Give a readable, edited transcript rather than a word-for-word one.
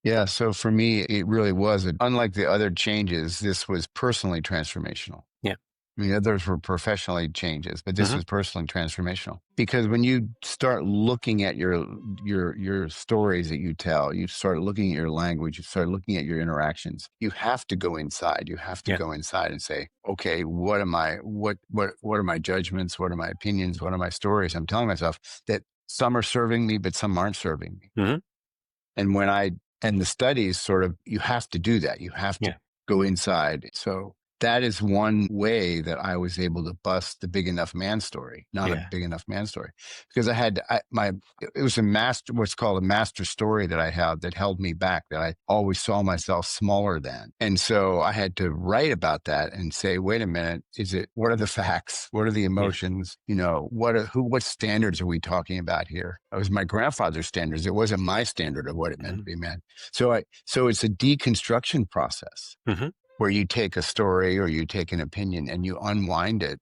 Yeah. So for me, it really was, unlike the other changes, this was personally transformational. Yeah. I mean, others were professionally changes, but this Hmm. was personally transformational because when you start looking at your stories that you tell, you start looking at your language, you start looking at your interactions. You have to go inside. You have to Yeah. go inside and say, okay, what are my judgments? What are my opinions? What are my stories? I'm telling myself that some are serving me, but some aren't serving me. Hmm. And when I and the studies sort of, you have to do that. You have to Yeah. go inside. So that is one way that I was able to bust the big enough man story, not a Yeah. big enough man story, because it was a master, what's called a master story that I had that held me back, that I always saw myself smaller than. And so I had to write about that and say, wait a minute, what are the facts? What are the Yeah. emotions? What standards are we talking about here? It was my grandfather's standards. It wasn't my standard of what it meant to Hmm. be man. So it's a deconstruction process Hmm. where you take a story or you take an opinion and you unwind it